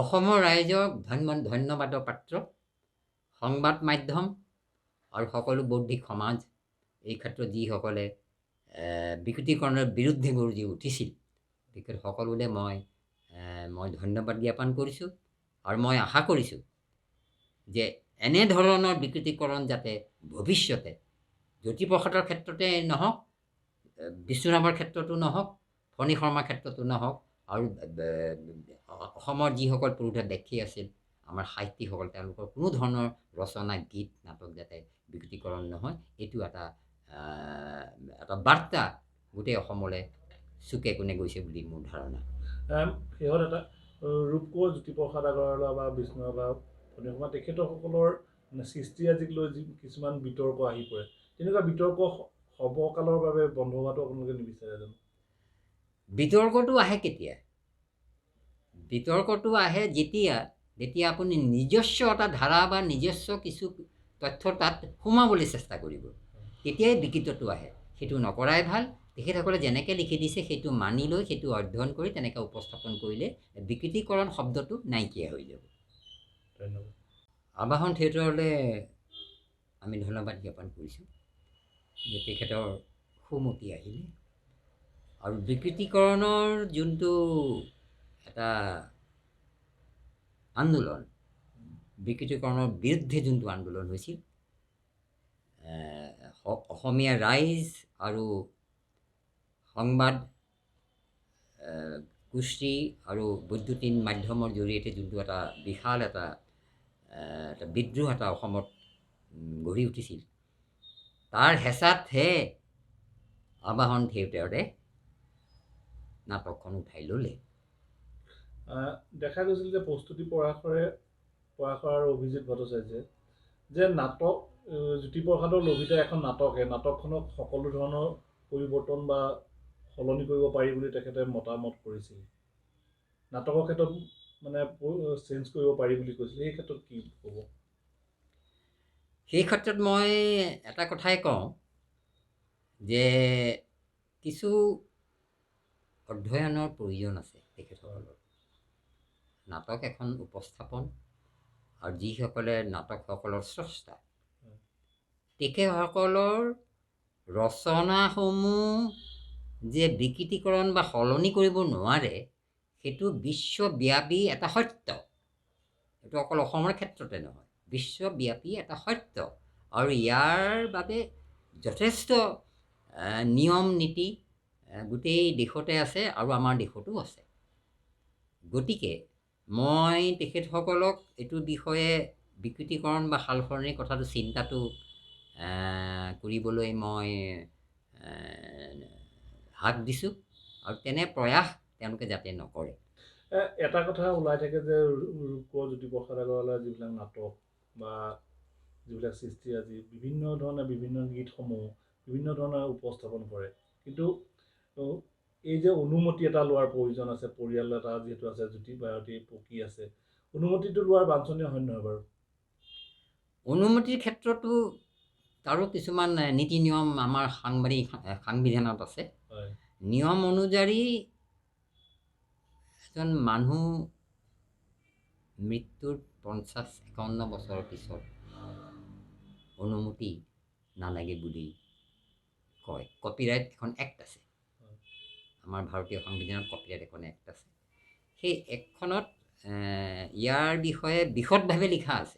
অসমৰ ৰাইজক ধন্যবাদৰ পাত্ৰ সংবাদ মাধ্যম আৰু সকলো বৌদ্ধিক সমাজ এই ক্ষেত্ৰত যিসকলে বিকৃতিকৰণৰ বিৰুদ্ধে গৰ্জি উঠিছিল তেখেত সকলোলে মই ধন্যবাদ জ্ঞাপন কৰিছোঁ আৰু মই আশা কৰিছোঁ যে এনেধৰণৰ বিকৃতিকৰণ যাতে ভৱিষ্যতে জ্যোতিপ্ৰসাদৰ ক্ষেত্ৰতে নহওক বিষ্ণুৰামৰ ক্ষেত্ৰতো নহওক ফণী শৰ্মাৰ ক্ষেত্ৰতো নহওক আৰু অসমৰ যিসকল পুৰুষে দেখি আছিল আমাৰ সাহিত্যিকসকল তেওঁলোকৰ কোনো ধৰণৰ ৰচনা গীত নাটক যাতে বিকৃতিকৰণ নহয় এইটো এটা বাৰ্তা গোটেই অসমলৈ চুকে কোণে গৈছে বুলি মোৰ ধাৰণা। শেহত এটা ৰূপকোঁৱৰ জ্যোতিপ্ৰসাদ আগৰৱালা বা বিষ্ণু বা ফণী শৰ্মা তেখেতসকলৰ সৃষ্টিৰাজিক লৈ কিছুমান বিতৰ্ক আহি পৰে, তেনেকুৱা বিতৰ্ক সৰ্বকালৰ বাবে বন্ধ হোৱাটো আপোনালোকে নিবিচাৰে জানো? বিতৰ্কটো আহে কেতিয়া? বিতৰ্কটো আহে যেতিয়া আপুনি নিজস্ব এটা ধাৰা বা নিজস্ব কিছু তথ্য তাত সোমাবলৈ চেষ্টা কৰিব, তেতিয়াই বিকৃতটো আহে। সেইটো নকৰাই ভাল। তেখেতসকলে যেনেকৈ লিখি দিছে সেইটো মানি লৈ সেইটো অধ্যয়ন কৰি তেনেকৈ উপস্থাপন কৰিলে বিকৃতিকৰণ শব্দটো নাইকিয়া হৈ যাব। ধন্যবাদ। আবাহন থিয়েটাৰলৈ আমি ধন্যবাদ জ্ঞাপন কৰিছোঁ যে তেখেতৰ সুমতি আহিলে আৰু বিকৃতিকৰণৰ যোনটো এটা আন্দোলন, বিকৃতিকৰণৰ বিৰুদ্ধে যোনটো আন্দোলন হৈছিল অসমীয়া ৰাইজ আৰু সংবাদ গোষ্ঠী আৰু বৈদ্যুতিন মাধ্যমৰ জৰিয়তে যোনটো এটা বিশাল এটা বিদ্ৰোহ এটা অসমত গঢ়ি উঠিছিল তাৰ হেঁচাতহে আবাহন থিয়েটাৰে নাটকখন উঠাই ল'লে। দেখা গৈছিল যে প্ৰস্তুতি পৰাশৰ আৰু অভিজিত ভট্টাচাৰ্যে যে নাটক জ্যোতিপ্ৰসাদৰ লভিতে এখন নাটকখনক সকলো ধৰণৰ পৰিৱৰ্তন বা সলনি কৰিব পাৰি বুলি তেখেতে মতামত কৰিছিল। নাটকৰ ক্ষেত্ৰত মানে চেঞ্জ কৰিব পাৰি বুলি কৈছিল, সেই ক্ষেত্ৰত কি ক'ব? সেই ক্ষেত্ৰত মই এটা কথাই কওঁ যে কিছু অধ্যয়নৰ প্ৰয়োজন আছে তেখেতসকলৰ। নাটক এখন উপস্থাপন আৰু যিসকলে নাটকসকলৰ স্ৰষ্টা তেখেতসকলৰ ৰচনাসমূহ যে বিকৃতিকৰণ বা সলনি কৰিব নোৱাৰে সেইটো বিশ্বব্যাপী এটা সত্য। এইটো অকল অসমৰ ক্ষেত্ৰতে নহয়, বিশ্বব্যাপী এটা সত্য আৰু ইয়াৰ বাবে যথেষ্ট নিয়ম নীতি গোটেই দেশতে আছে আৰু আমাৰ দেশতো আছে। গতিকে মই তেখেতসকলক এইটো বিষয়ে বিকৃতিকৰণ বা সালসলনিৰ কথাটো চিন্তাটো কৰিবলৈ মই হাক দিছোঁ আৰু তেনে প্ৰয়াস তেওঁলোকে যাতে নকৰে। এটা কথা ওলাই থাকে যে ৰূপকোঁৱৰ জ্যোতিপ্ৰসাদ আগৰৱালাৰ যিবিলাক নাটক বা যিবিলাক সৃষ্টিৰাজি বিভিন্ন ধৰণে বিভিন্ন গীতসমূহ বিভিন্ন ধৰণে উপস্থাপন কৰে, কিন্তু এই যে অনুমতি এটা লোৱাৰ প্ৰয়োজন আছে, পৰিয়াল এটা যিহেতু আছে, জ্যোতি ভাৰতী পকী আছে, অনুমতিটো লোৱাৰ বাঞ্ছনীয় হয় নহয় বাৰু? অনুমতিৰ ক্ষেত্ৰতো তাৰো কিছুমান নীতি নিয়ম আমাৰ সাংবিধানত আছে। নিয়ম অনুযায়ী এজন মানুহ মৃত্যুৰ 50-51 বছৰৰ পিছত অনুমতি নালাগে বুলি কয়। কপিৰাইট এখন এক্ট আছে, আমাৰ ভাৰতীয় সংবিধানত কপিৰাইট এখন এক্ট আছে। সেই এক্টখনত ইয়াৰ বিষয়ে বিশদভাৱে লিখা আছে